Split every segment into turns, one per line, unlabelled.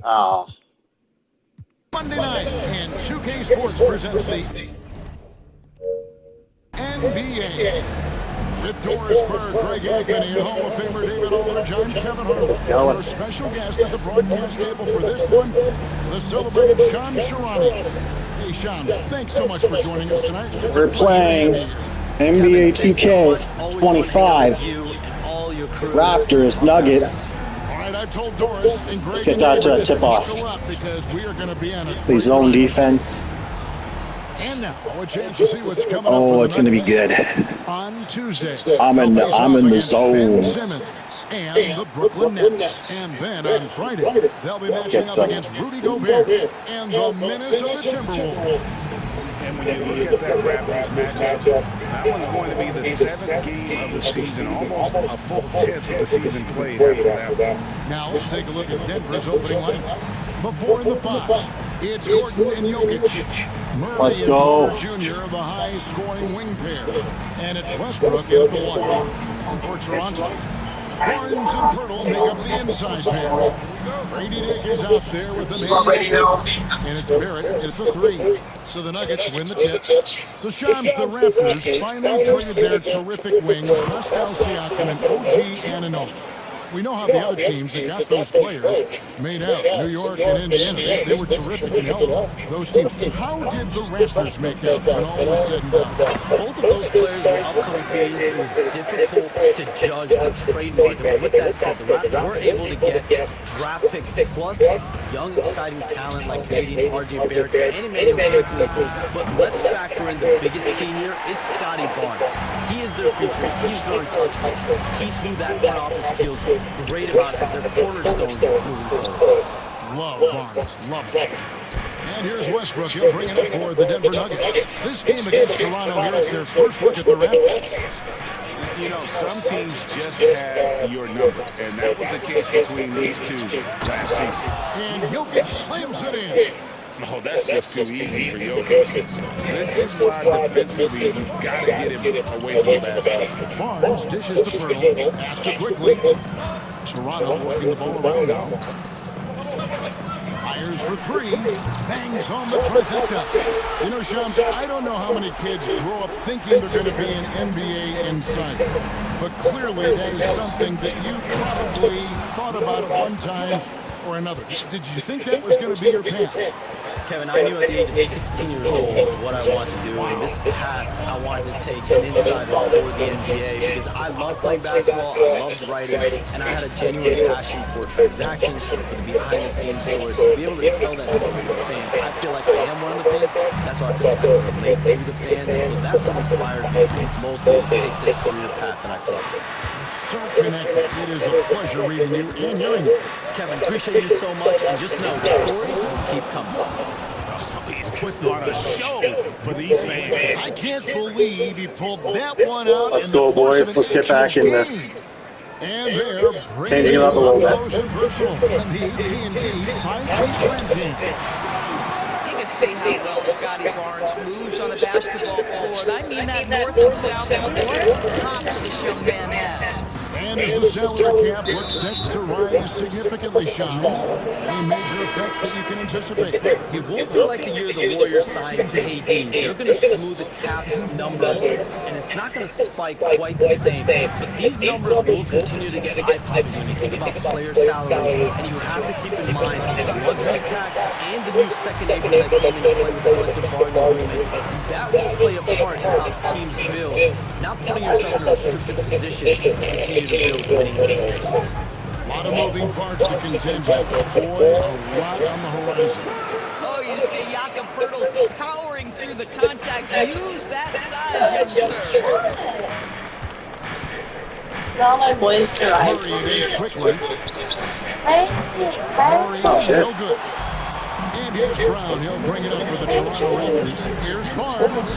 Oh.
Monday night, and 2K Sports presents the NBA. With Doris Burke, Greg Anthony, and Hall of Famer David Aldridge, I'm Kevin Harlan. Our special guest at the broadcast table for this one, the celebrated Shams Charania. Hey, Shams, thanks so much for joining us tonight.
We're playing NBA 2K 25. Raptors, Nuggets.
I've told Doris and Greg,
let's get that tip off.
Because we are going to be on a
please zone defense.
And now a chance to see what's coming
up.
It's
going to be good.
On Tuesday,
I'm in the zone.
Ben Simmons and the Brooklyn Nets. And then on Friday, they'll be matching up against Rudy Gobert and the Minnesota Timberwolves.
And when you look at that Raptors matchup, that one's going to be the 7th game of the season, almost a full 10th of the season played after that.
Now let's take a look at Denver's opening lineup. Before in the 5, it's Gordon and Jokic. Murray
let's go.
Jr. of the high-scoring wing pair. And it's Westbrook in the 1. For Toronto, Barnes and Pirtle make up the inside pair. Brady Dick is out there with the main. And it's Barrett at the 3. So the Nuggets win the tip. So Shams, the Raptors finally traded their terrific wings, Pascal Siakam and OG Anunoby. We know how the other teams that got those players made out. New York and Indiana, they were terrific and helped those teams. How did the Raptors make out when all was said and done?
Both of those players were upcoming fees. It was difficult to judge the trade market. But with that said, the Raptors were able to get draft picks plus young, exciting talent like Canadian RJ Barrett and Emmanuel Quickley. But let's factor in the biggest key here. It's Scotty Barnes. He is their future. He's their untouchable. He's who that front office feels great about as their cornerstone moving forward.
Love Barnes. Love it. And here's Westbrook. He'll bring it up for the Denver Nuggets. This game against Toronto here, it's their first look at the Raptors.
You know, some teams just have your number, and that was the case between these two last season.
And Jokic slams it in.
Oh, that's just too easy for Jokic. This is why defensively you've got to get him away from the basket.
Barnes dishes to Pirtle. Pass to Quickley. Toronto working the ball around now. Fires for 3. Bangs home the trifecta. You know, Shams, I don't know how many kids grow up thinking they're going to be an NBA insider. But clearly that is something that you probably thought about at one time or another. Did you think that was going to be your path?
Kevin, I knew at the age of 16 years old what I wanted to do, and this path I wanted to take an insider for the NBA because I love playing basketball, I loved writing, and I had a genuine passion for transactions, for the behind-the-scenes stories, to be able to tell that story to the fans. I feel like I am one of the fans. That's why I feel like I can relate to the fans, and so that's what inspired me mostly to take this career path that I've taken.
So connected. It is a pleasure reading you and hearing you.
Kevin, appreciate you so much, and just know the stories will keep coming.
He's putting on a show for these fans.
I can't believe he pulled that one out.
Let's go, boys. Let's get back in this.
And they're
changing it up a little bit.
The AT&T 5G ranking.
See how well Scotty Barnes moves on the basketball floor. And I mean that north and south and what hops this young man has.
And as the salary cap looks set to rise significantly, Shams, any major effects that you can anticipate?
It won't be like the year the Warriors signed KD. They're going to smooth the cap numbers, and it's not going to spike quite the same. But these numbers will continue to get eye-popping when you think about player salary, and you have to keep in mind the luxury tax and the new second April that came into play with the collective bargaining agreement. And that will play a part in how teams build, not putting yourself in a restricted position to continue to build winning organizations.
A lot of moving parts to contend with. Boy, a lot on the horizon.
Oh, you see Jakob Pirtle powering through the contact. Use that size, young sir.
All my boys drive.
Murray against Quickley.
Murray,
no good. And here's Brown. He'll bring it up for the Toronto Raptors. Here's Barnes.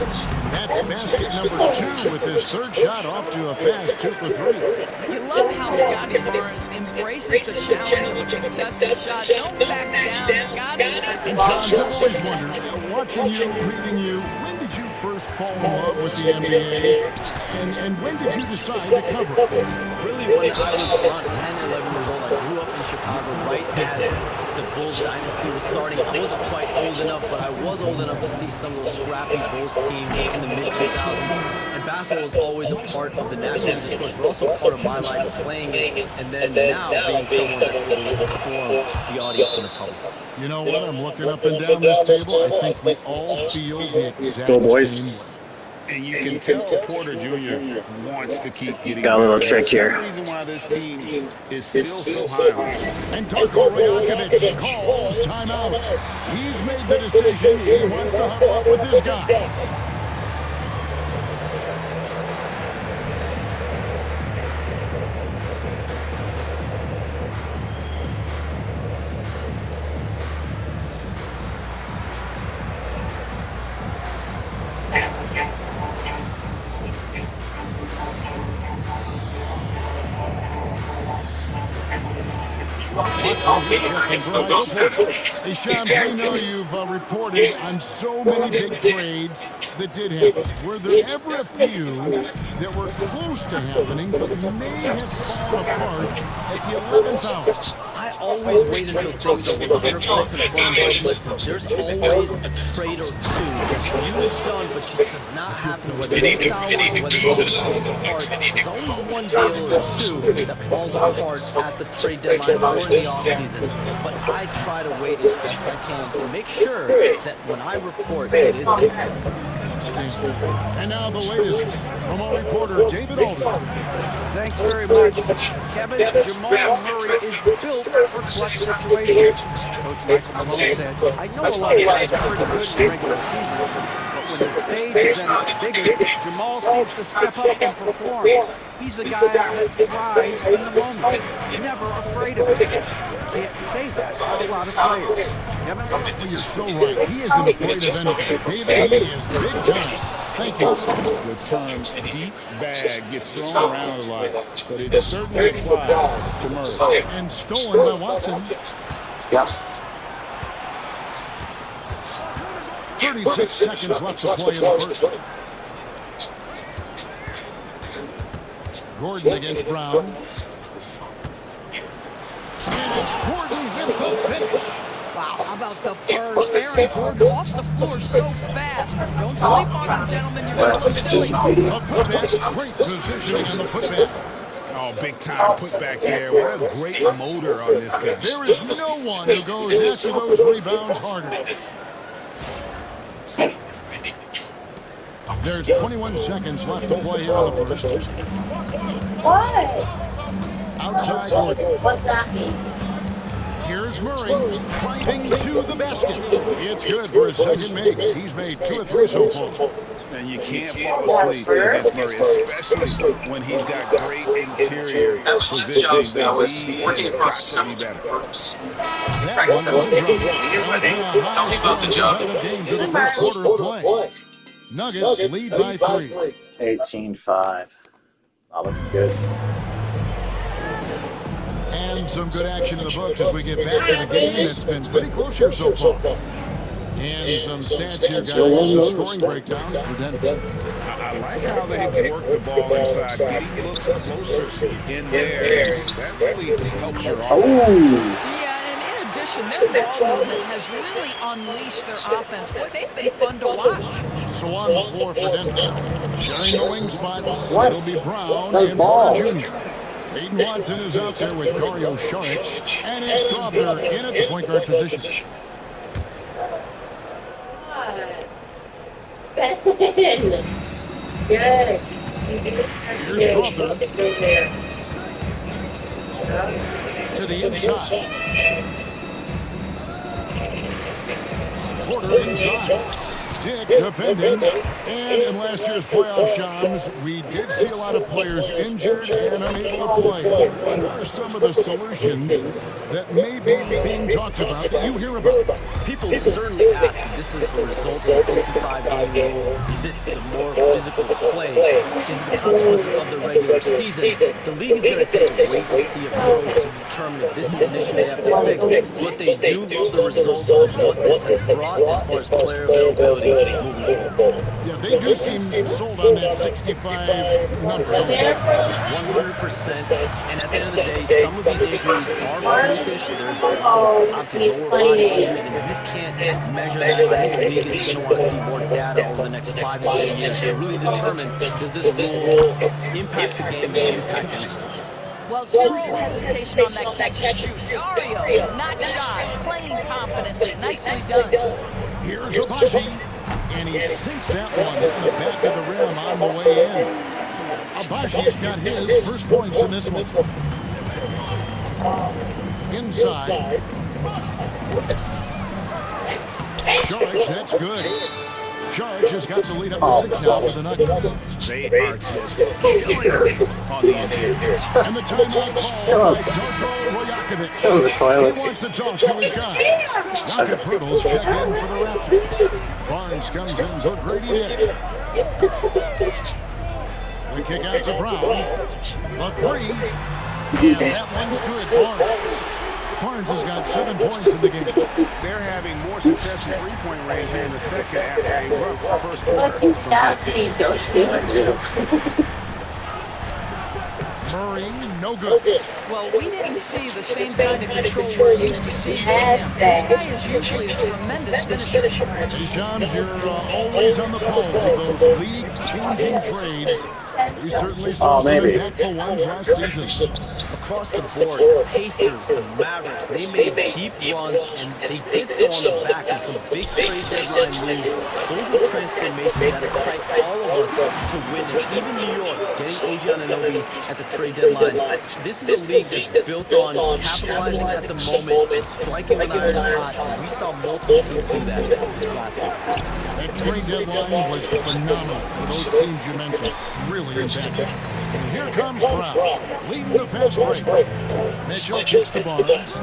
That's basket number 2 with his third shot off to a fast 2 for 3.
You love how Scotty Barnes embraces the challenge of a contested shot. Don't back down, Scotty.
And John's always wondered, watching you, reading you, when did you first fall in love with the NBA? And when did you decide to cover it?
Really, when I was around 10 or 11 years old, I grew up in Chicago right as the Bulls dynasty was starting. I wasn't quite old enough, but I was old enough to see some of those scrappy Bulls teams in the mid-2000s. And basketball was always a part of the national discourse, but also part of my life playing it, and then now being someone that's able to inform the audience and the public.
You know what? I'm looking up and down this table. I think we all feel the exact
go, boys.
same way.
And you can tell Porter Jr. wants to keep getting
Got a little
better.
trick here.
That's the reason why this team is still so high on him.
And Darko Rajakovic calls timeout. He's made the decision. He wants to hop off with this guy. Hey, Shams, we know you've reported on so many big trades that did happen. Were there ever a few that were close to happening but may have fallen apart at the 11th hour?
I always wait until things are 100% confirmed, but listen, there's always a trade or two that's used done, but just does not happen, whether it's sours or whether it falls apart. There's always one deal or two that falls apart at the trade deadline or in the offseason. But I try to wait as best I can and make sure that when I report, it is competitive.
And now the latest from our reporter, David Alder.
Thanks very much. Kevin, Jamal Murray is built for clutch situations. Coach Michael Malone said, I know a lot of guys are pretty good in the regular season, but when the stage is at its biggest, Jamal seems to step up and perform. He's a guy that thrives in the moment, never afraid of it. Can't say that for a lot of players. Kevin?
You're so right. He isn't afraid of anything. David, he is big time. Thank you.
The term deep bag gets thrown around a lot, but it certainly applies to Murray.
And stolen by Watson.
Yep.
36 seconds left to play in the first. Gordon against Brown. And it's Gordon with the finish.
Wow, how about the burst? Aaron Gordon off the floor so fast. Don't sleep on him, gentlemen. You're going to look silly.
A putback. Great positioning on the putback.
Oh, big time putback there. What a great motor on this guy.
There is no one who goes after those rebounds harder. There's 21 seconds left to play here in the first.
What?
Outside Gordon.
What's that mean?
Here's Murray driving to the basket. It's good for his second make. He's made 2 or 3 so far.
And you can't fall asleep against Murray, especially when he's got great interior positioning. The D has got to be better.
That one doesn't drop. Tell me about the job. Game to the first quarter of play. Nuggets lead by 3.
18-5. Not looking good.
And some good action in the books as we get back to the game. It's been pretty close here so far. And some stats here, guys. The scoring breakdown for Denver.
I like how they work the ball inside, getting looks closer in there. That really helps your offense.
Yeah, and in addition, their ball movement has really unleashed their offense. Boy, they've been fun to watch.
So on the floor for Denver. Sharing the wing spots,
What?
it'll be Brown
Nice
and
ball.
Porter Jr. Aiden Watson is out there with Dario Saric. And it's Strawther in at the point guard position.
Ben. Good.
Here's Strawther to the inside. Porter inside. Dick defending. And in last year's playoff, Shams, we did see a lot of players injured and unable to play. What are some of the solutions that may be being talked about that you hear about?
People certainly ask if this is the result of the 65-game rule. Is it the more physical play? Is it the consequences of the regular season? The league is going to take a wait-and-see approach to determine if this is an issue they have to fix. But they do love the results of what this has brought as far as player availability. moving forward.
Yeah, they do seem sold on that 65 number.
100%. And at the end of the day, some of these injuries are freakish. There's a lot of, obviously, lower body injuries, and you can't measure that. I think the league is going to want to see more data over the next 5 to 10 years to really determine, does this rule impact the game and impact anything?
Well, zero hesitation on that catch and shoot. Dario, not shy, playing confidently. Nicely done.
Here's Abaji, and he sinks that one in the back of the rim on the way in. Abaji's got his first points in this one. Inside. Charge, that's good. Charge has got the lead up to 6 now for the Nuggets.
They are just killing on the interior.
And the timeout called by Darko Rajakovic.
Go to the toilet.
He wants to talk to his guy. Rocket Pirtles check in for the Raptors. Barnes comes in for Grady Dick. The kick out to Brown. The three. And that one's good. Barnes has got 7 points in the game.
They're having more success in three-point range here in the second after a rough first quarter.
What you got me,
Murray, no good.
Well, we didn't see the same kind of control we're used to seeing from him. This guy is usually a tremendous finisher.
Hey, Shams, you're always on the pulse of those league-changing trades. We certainly saw some impactful ones last season.
Across the board, the Pacers, the Mavericks, they made deep runs, and they did so on the back of some big trade deadline wins. Those are transformations that excite all of us to witness. Even New York, getting OG Anunoby at the trade deadline. This is a league that's built on capitalizing at the moment and striking when iron is hot. And we saw multiple teams do that this last season.
That trade deadline was phenomenal for those teams you mentioned. Really impactful. And here comes Brown, leading the fast break. Mitchell kicks the Barnes.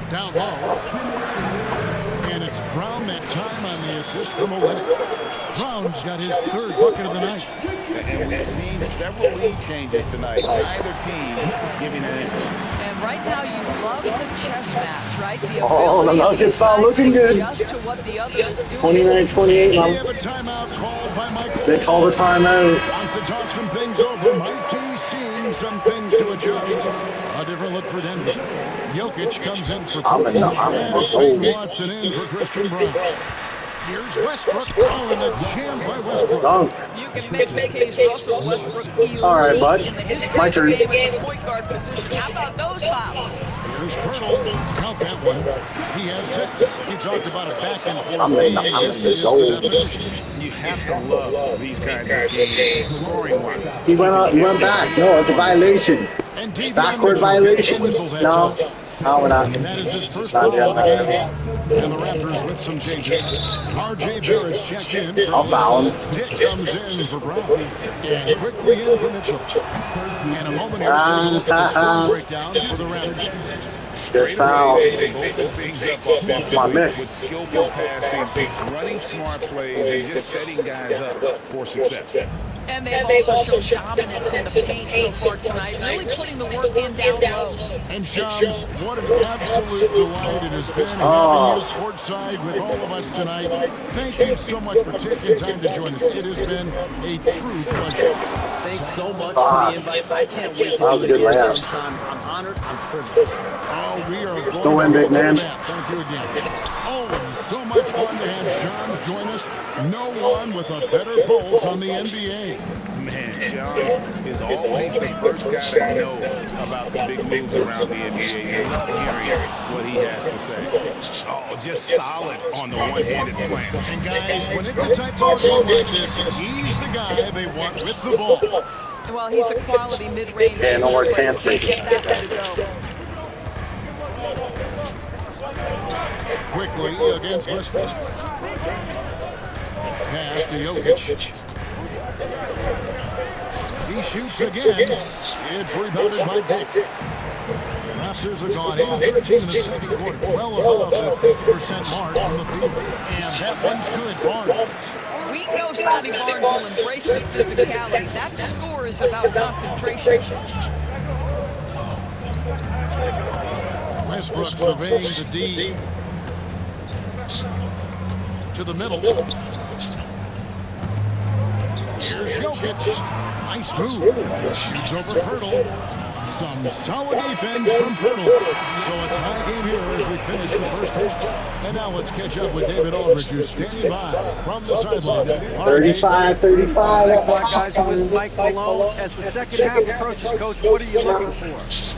Down low. And it's Brown that time on the assist from Olynyk. Brown's got his third bucket of the night.
And we've seen several lead changes tonight. Neither team is giving an input.
And right now you love the chess match, right? The
Oh, the
ability
Nuggets
to
are looking good.
adjust to what the other is doing.
29-28,
They
Mom.
have a timeout called by Michael.
They call the timeout.
Wants to talk some things over. Might be seeing some things to adjust. A different look for Denver. Jokic comes in for
I'm in the
and
zone.
Peyton Watson in for Christian Brown. Here's Westbrook calling a jam by Westbrook.
Dunk.
You can make the case Russell Westbrook elite
All right, bud.
in the history
My
of the
turn.
game at the point guard position. How about those hops?
Here's Pirtle. Count that one. He has 6. He talked about a back and forth
I'm in
game.
the
This is
zone.
the definition.
You have to love these kinds of games, scoring-wise.
He went out. He went back. No, it's a violation.
And Davion
Backward
Mitchell
violation.
gets the whistle that
No.
time.
No, we're not.
That is his first
Not
foul of the
yet.
game. And the Raptors with some changes. R.J. Barrett's checked in for
I'll foul him.
Dick comes in for Brown. And quickly in for Mitchell. In a moment here, we'll take a look at the score breakdown for the Raptors.
Good foul.
They open things up offensively
My
with
miss.
skillful passing, running smart plays, and just setting guys up for success.
And they've also shown dominance in the paint so far tonight, really putting the work in down low.
And Shams, what an absolute delight it has been having you courtside with all of us tonight. Thank you so much for taking time to join us. It has been a true pleasure.
Thanks so much for the invite. I can't wait to
That was
do
a
it
good
again
layup.
sometime. I'm honored. I'm privileged.
Oh, we are going
Go in,
to
big man.
that. Thank you again. Always so much fun to have Shams join us. No one with a better pulse on the NBA.
Man, Shams is always the first guy to know about the big moves around the NBA. You love hearing what he has to say. Oh, just solid on the one-handed slam.
And guys, when it's a tight ball game like this, he's the guy they want with the ball.
Well, he's a quality mid-range
Yeah, no more
shooter,
chance
but
taking.
get that one to go.
Quickly against Westbrook. Pass to Jokic. He shoots again. It's rebounded by Dick. Raptors have gone 8-13 in the second quarter, well above the 50% mark from the field. And that one's good. Barnes.
We know Scotty Barnes will embrace the physicality. That score is about concentration.
Westbrook surveying the D. to the middle. Here's Jokic. Nice move. Shoots over Pirtle. Some solid defense from Pirtle. So a tie game here as we finish the first half. And now let's catch up with David Aldridge, who's standing by from the sideline.
35-35.
Thanks a lot, guys. With Mike Malone. As the second half approaches, Coach, what are you looking for?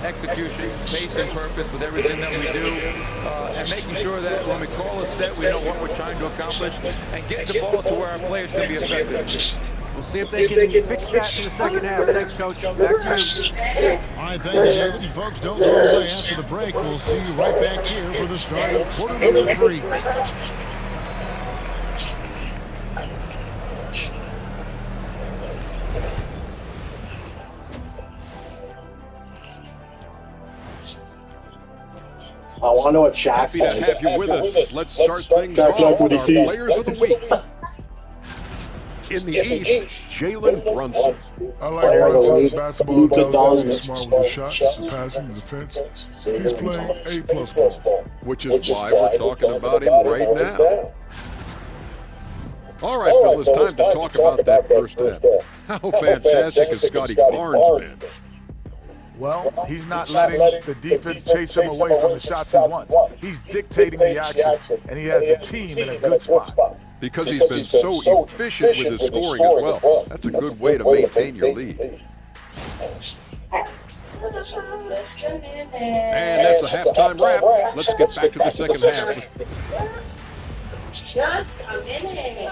Execution, pace and purpose with everything that we do, and making sure that when we call a set, we know what we're trying to accomplish, and get the ball to where our players can be effective.
We'll see if they can fix that in the second half. Thanks, Coach. Back to you.
All right, thank you, David. You folks don't go away after the break. We'll see you right back here for the start of quarter number 3.
I want to know what Shaq
Happy to
says.
have you with us. Let's start things off with our players of the week. In the East, Jalen Brunson.
I like Brunson's basketball intelligence. He's smart with the shots, the passing, the defense. He's playing A+ ball.
Which is why we're talking about him right now. All right, fellas, time to talk about that first half. How fantastic has Scotty Barnes been?
Well, he's not letting the defense chase him away from the shots he wants. He's dictating the action, and he has a team in a good spot.
Because he's been so efficient with his scoring as well. That's a good way to maintain your lead. And that's a halftime wrap. Let's get back to the second half.
Just a minute.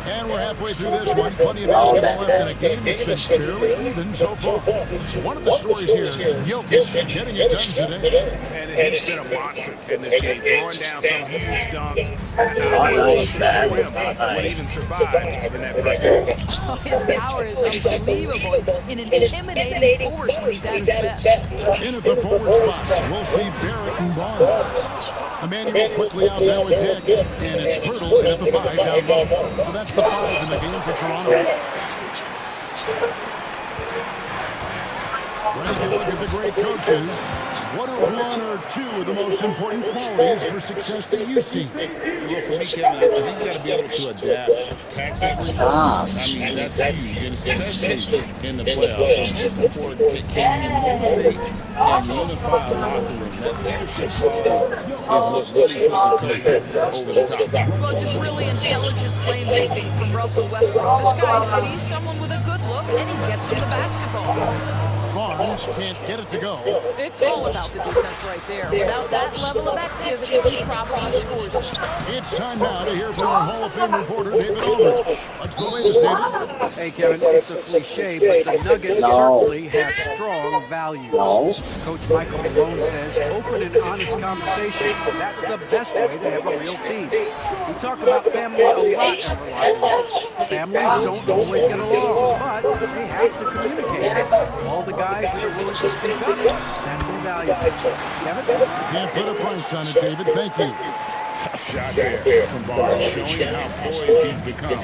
And we're halfway through this one. Plenty of basketball left in a game that's been fairly even so far. One of the stories here, Jokic getting it done today.
And he's been a monster in this game, throwing down some huge dunks. And I wasn't sure him would even survive in that first half.
Oh, his power is unbelievable. An intimidating force when he's at his best.
In at the forward spots, we'll see Barrett and Barnes. Emmanuel quickly out now with Dick, and it's Pirtle at the 5 down low. So that's the 5 in the game for Toronto. Ready to look at the great coaches. What are one or two of the most important qualities for success that you see?
Well, for me, Kevin, I think you got to be able to adapt tactically. I mean, that's huge, and especially in the playoffs. Most important, can you motivate and unify a locker room? That leadership quality is what really puts a coach over the top.
Well, just really intelligent playmaking from Russell Westbrook. This guy sees someone with a good look, and he gets him the basketball.
Barnes can't get it to go.
It's all about the defense right there. Without that level of activity, he probably scores it.
It's time now to hear from our Hall of Fame reporter, David Aldridge. What's the latest, David?
Hey, Kevin, it's a cliche, but the Nuggets certainly have strong values. Coach Michael Malone says open and honest conversation. That's the best way to have a real team. We talk about family a lot in our locker room. Families don't always get along, but they have to communicate. All the guys that are willing to speak up, that's invaluable. Kevin?
Can't put a price on it, David. Thank you.
Tough shot there from Barnes, showing how poised he's become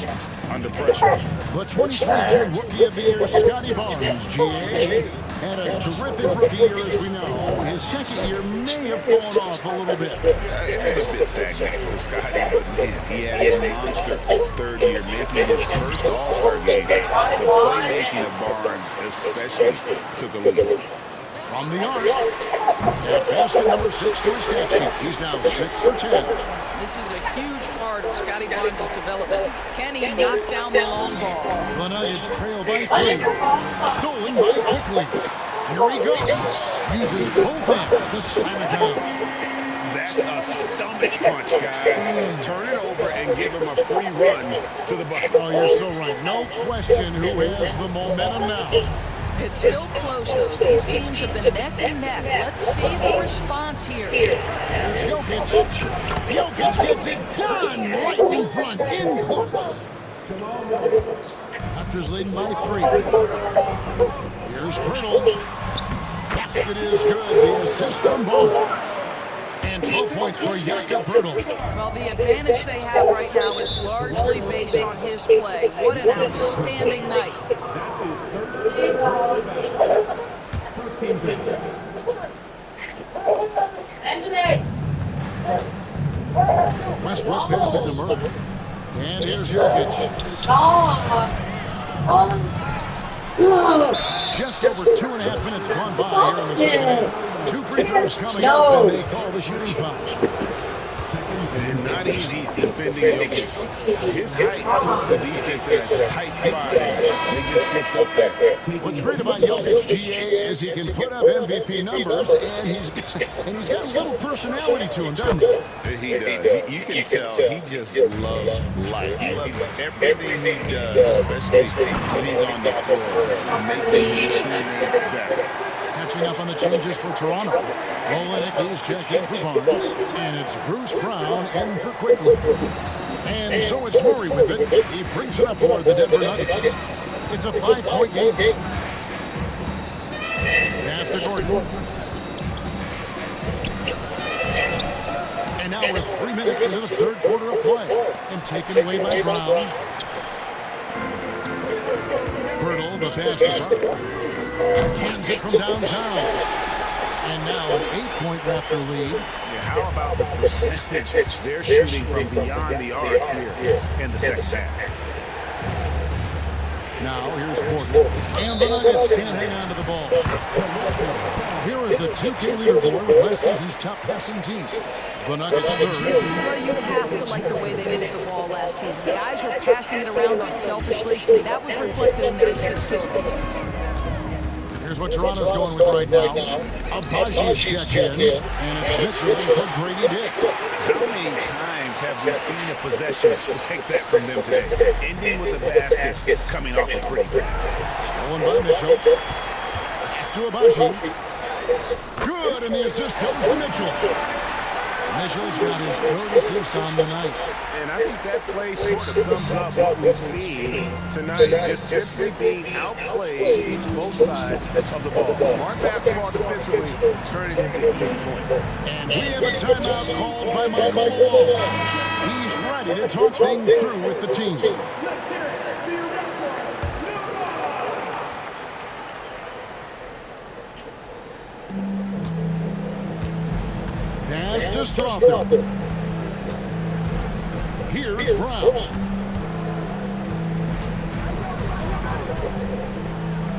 under pressure.
The 2022 Rookie of the Year, Scotty Barnes, GA. And a terrific rookie year, as we know. His second year may have fallen off a little bit.
It was a bit stagnant for Scotty, but man, he had a monster third year, making his first All-Star game. The playmaking of Barnes especially took a lead.
From the arc, at basket number 6 to his stat sheet. He's now 6 for 10.
This is a huge part of Scotty Barnes' development. Can he knock down the long ball?
The Nuggets trail by 3. Stolen by quickly. Here he goes. Uses both hands to slam it down.
That's a stomach punch, guys. Turn it over and give him a free run to the bucket.
Oh, you're so right. No question who has the momentum now.
It's still close, though. These teams have been neck and neck. Let's see the response here.
Here's Jokic. Jokic gets it done right in front, in close. Raptors leading by 3. Here's Pirtle. Basket is good. The assist from Barnes. And 12 points for Jakob Pirtle.
Well, the advantage they have right now is largely based on his play. What an outstanding night.
Westbrook passes to Murray. And here's Jokic. Just over 2.5 minutes gone by here in the second half. 2 free throws coming up, and they call the shooting foul.
And not easy defending Jokic. His height puts the defense in a tight spot, and they just slipped up there.
What's great about Jokic, GA, is he can put up MVP numbers, and he's got a little personality to him, doesn't he?
He does. You can tell he just loves life. He loves everything he does, especially when he's on the floor, making his teammates better.
Catching up on the changes for Toronto. Olenek is checked in for Barnes. And it's Bruce Brown in for Quickly. And so it's Murray with it. He brings it up for the Denver Nuggets. It's a 5-point game. After Gordon. And now we're 3 minutes into the third quarter of play. And taken away by Brown. Birtle, the basketball. Hands it from downtown. And now an 8-point Raptor lead.
Yeah, how about the percentage they're shooting from beyond the arc here in the second half?
Now here's Porter. And the Nuggets can't hang on to the ball. Here is the 2K leaderboard with last season's top passing team. The Nuggets third.
Well, you have to like the way they moved the ball last season. Guys were passing it around unselfishly. That was reflected in their assist totals.
Here's what Toronto's going with right now. Abaji's checked in, and it's Mitchell for Grady Dick.
How many times have we seen a possession like that from them today? Ending with a basket coming off a pretty pass.
Stolen by Mitchell. Pass to Abaji. Good, and the assist goes to Mitchell. Mitchell's got his third assist on the night.
And I think that play sort of sums up what we've seen tonight. Just simply being outplayed both sides of the ball. Smart basketball defensively, turning into easy points.
And we have a timeout called by Michael Malone. He's ready to talk things through with the team. Pass to Strawther. Here's Brown.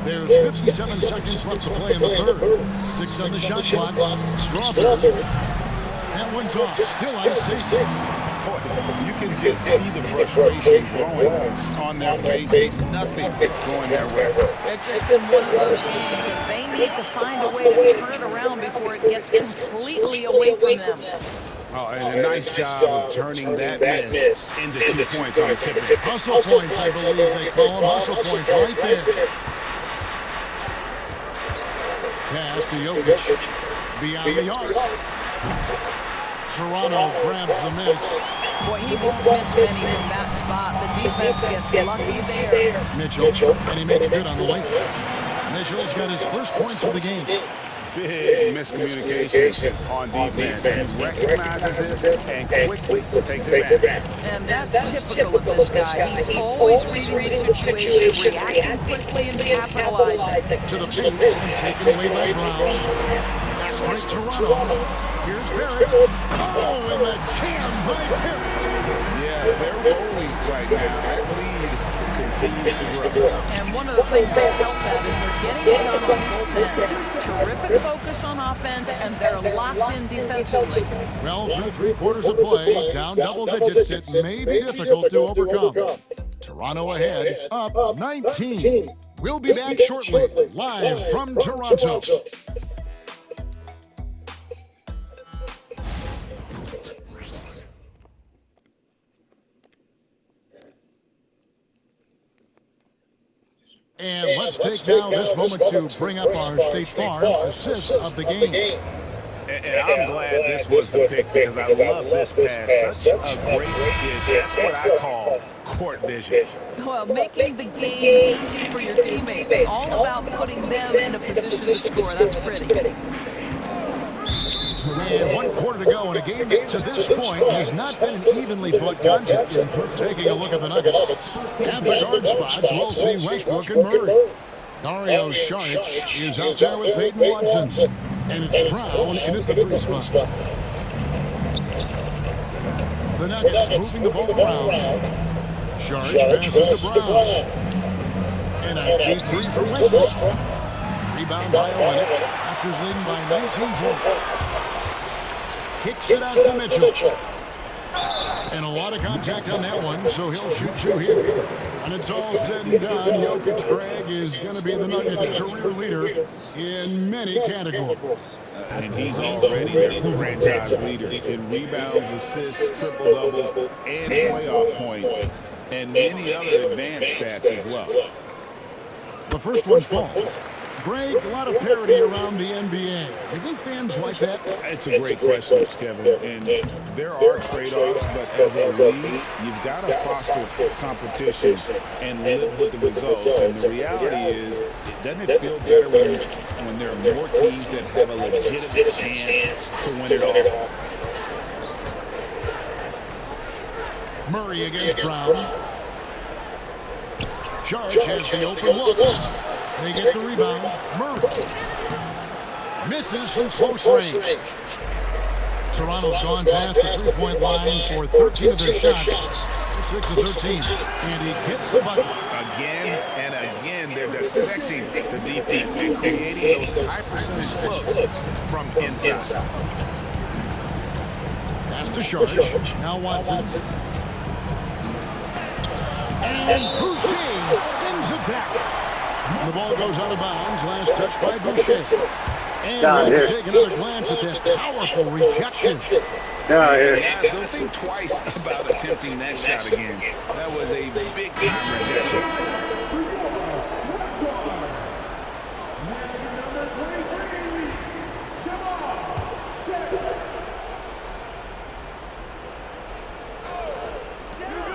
There's 57 seconds left to play in the third. 6 on the shot clock. Strawther. That one's off. Still out of sync.
You can just see the frustration growing on their faces. Nothing going their way.
It's just been one of those games that they need to find a way to turn it around before it gets completely away from them.
Oh, and a nice job of turning that miss into 2 points on the tip of it.
Hustle points, I believe they call them. Hustle points right there. Pass to Jokic. Beyond the arc. Toronto grabs the miss.
Boy, he won't miss many from that spot. The defense gets lucky there.
Mitchell, and he makes good on the link. Mitchell's got his first points of the game.
Big miscommunication on defense. He recognizes it and quickly takes it back.
And that's typical of this guy. He's always reading the situation, reacting quickly, and capitalizing.
To the paint and taken away by Brown. Fast break Toronto. Here's Barrett. Oh, and the jam by Barrett.
Yeah, they're rolling right now. That lead continues to grow.
And one of the things that's helped that is they're getting it done on both ends. Terrific focus on offense, and they're locked in defensively.
Well, through 3/4 of play, down double digits, it may be difficult to overcome. Toronto ahead, up 19. We'll be back shortly, live from Toronto. And let's take now this moment to bring up our State Farm assist of the game.
And I'm glad this was the pick because I love this pass. Such a great dish. That's what I call court vision.
Well, making the game easy for your teammates. All about putting them in a position to score. That's pretty.
And 1 quarter to go, and a game to this point has not been an evenly fought contest. Taking a look at the Nuggets. At the guard spots, we'll see Westbrook and Murray. Dario Saric is out there with Peyton Watson. And it's Brown in at the 3 spot. The The Nuggets moving the ball around. Sharge passes to Brown. And a deep three from Westbrook. Rebound by Olynyk. Raptors leading by 19 points. Kicks it out to Mitchell. And a lot of contact on that one, so he'll shoot two here. When it's all said and done, Jokic, Greg, is going to be the Nuggets' career leader in many categories.
And he's already their franchise leader in rebounds, assists, triple-doubles, and playoff points, and many other advanced stats as well.
The first one falls. Greg, a lot of parity around the NBA. You think fans like that?
It's a great question, Kevin. And there are trade-offs, but as a league, you've got to foster competition and live with the results. And the reality is, doesn't it feel better when there are more teams that have a legitimate chance to win it all?
Murray against Brown. Sharge has the open look. They get the rebound. Murray misses from close range. Toronto's gone past the three-point line for 13 of their shots. 6 of 13. And he gets the bucket.
Again and again, they're dissecting the defense and creating those high-percentage looks from inside.
Pass to Sharge. Now Watson. And Boucher sends it back. The ball goes out of bounds. Last touch by Boucher. And we'll take another glance at that powerful rejection.
Guys, don't think twice about attempting that shot again. That was a big-time rejection.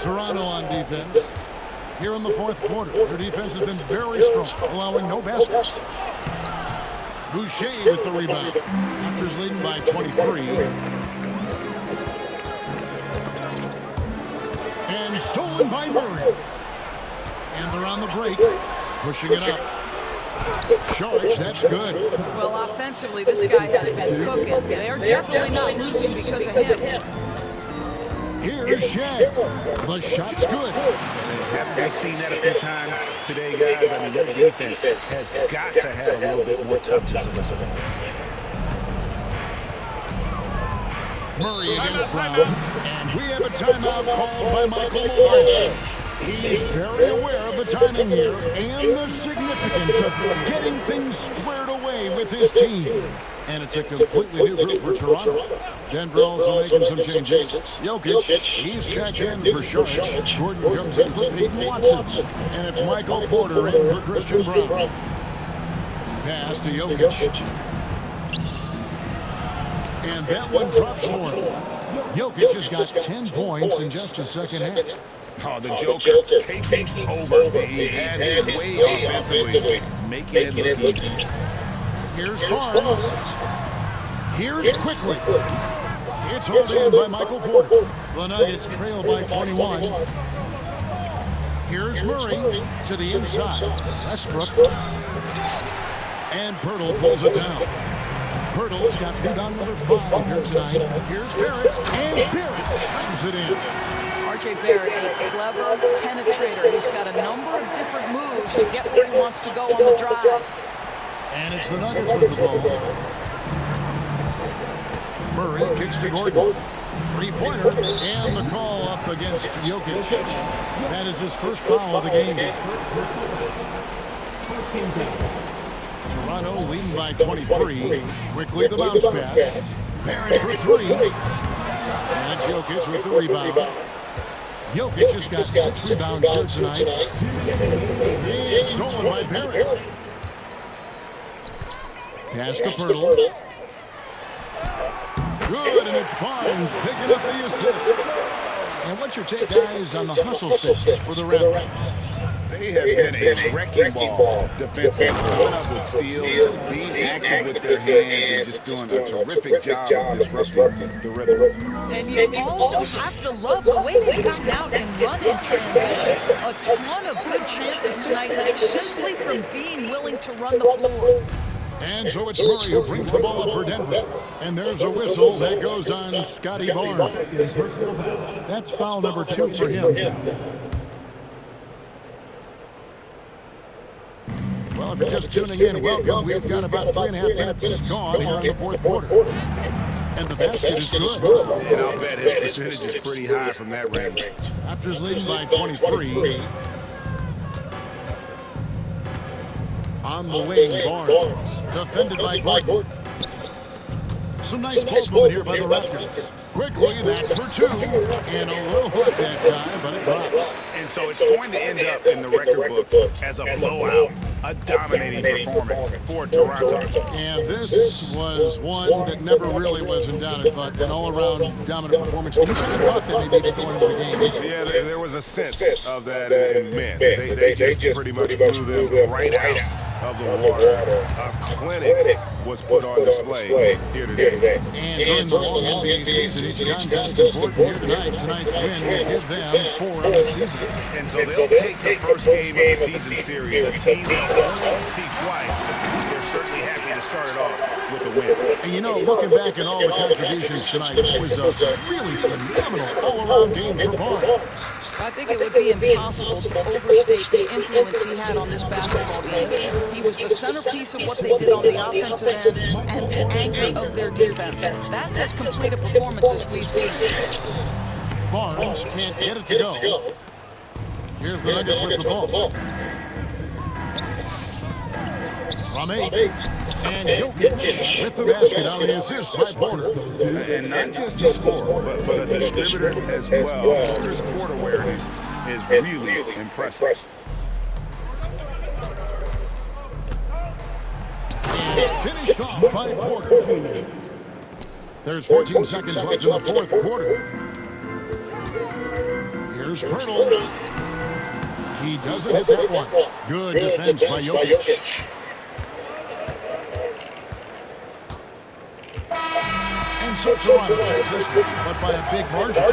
Toronto on defense. Here in the fourth quarter, their defense has been very strong, allowing no baskets. Boucher with the rebound. Raptors leading by 23. And stolen by Murray. And they're on the break, pushing it up. Sharge, that's good.
Well, offensively, this guy has been cooking. They're definitely not losing because of him.
Here's Shaq. The shot's good.
Haven't we seen that a few times today, guys? I mean, their defense has got to have a little bit more toughness in it.
Murray against Brown. And we have a timeout called by Michael Malone. He's very aware of the timing here and the significance of getting things squared away with his team. And it's a completely new group for Toronto. Denver also making some changes. Jokic, he's checked in for Sharge. Gordon comes in for Peyton Watson. And it's Michael Porter in for Christian Brown. Pass to Jokic. And that one drops for him. Jokic has got 10 points in just the second half.
Oh, the Joker taking over. He's had his way offensively, making it look easy.
Here's Barnes. Here's Quickly. It's hauled in by Michael Porter. The Nuggets trail by 21. Here's Murray to the inside. Westbrook. And Pirtle pulls it down. Pirtle's got rebound number 5 here tonight. Here's Barrett. And Barrett brings it in.
R.J. Barrett, a clever penetrator. He's got a number of different moves to get where he wants to go on the drive.
And it's the Nuggets with the ball. Murray kicks to Gordon. Three-pointer, and the call up against Jokic. That is his first foul of the game. Toronto leading by 23. Quickly the bounce pass. Barrett for 3. And that's Jokic with the rebound. Jokic has got 6 rebounds here tonight. It's stolen by Barrett. Pass to Pirtle. Good, and it's Barnes picking up the assist. And what's your take, guys, on the hustle stats for the Raptors?
They have been a wrecking ball defensively, coming up with steals, being active with their hands, and just doing a terrific job of disrupting the rhythm.
And you also have to love the way they've gotten out and run in transition. A ton of good chances tonight simply from being willing to run the floor.
And so it's Murray who brings the ball up for Denver. And there's a whistle that goes on Scotty Barnes. That's foul number 2 for him. Well, if you're just tuning in, welcome. We've got about 3.5 minutes gone here in the fourth quarter. And the basket is good.
And I'll bet his percentage is pretty high from that range.
Raptors leading by 23. On the wing, Barnes. Defended by Gordon. Some nice ball movement here by the Raptors. Quickly, that's for 2. And a little hook that time, but it drops.
And so it's going to end up in the record books as a blowout, a dominating performance for Toronto.
And this was one that never really was in doubt. I thought an all-around dominant performance. And you kind of thought that maybe going into the game.
Yeah, there was a sense of that in men. They just pretty much blew them right out of the water. A clinic was put on display here today.
And during the long NBA season, each contest important here tonight. Tonight's win will give them 4 on the season.
And so they'll take the first game of the season series, a team they'll only see twice. They're certainly happy to start it off with a win.
And you know, looking back at all the contributions tonight, it was a really phenomenal all-around game for Barnes.
I think it would be impossible to overstate the influence he had on this basketball game. He was the centerpiece of what they did on the offensive end and the anchor of their defense. That's as complete a performance as we've seen.
Barnes can't get it to go. Here's the Nuggets with the ball. From 8. And Jokic with the basket on the assist by Porter.
And not just a scorer, but a distributor as well. Porter's court awareness is really impressive.
Finished off by Porter. There's 14 seconds left in the fourth quarter. Here's Pirtle. He doesn't hit that one. Good defense by Jokic. And so Toronto takes this one, but by a big margin.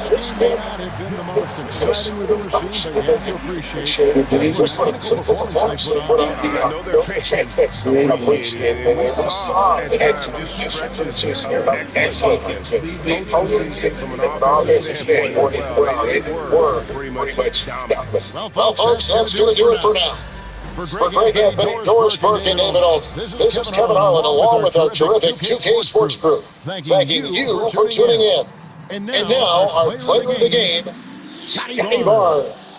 This game may not have been the most exciting we've ever seen, but you have to appreciate just what a clinical performance they put on.
I know their fans appreciate it, and we saw at times just stretches of excellent defense. The opponents from an offensive standpoint as well, they were pretty much dominant.
Well, folks, that's going to do it for now. For Greg Anthony, Doris Burke, and David Alden, this is Kevin Harlan along with our terrific 2K Sports crew, thanking you for tuning in. And now our player of the game, Scotty Barnes.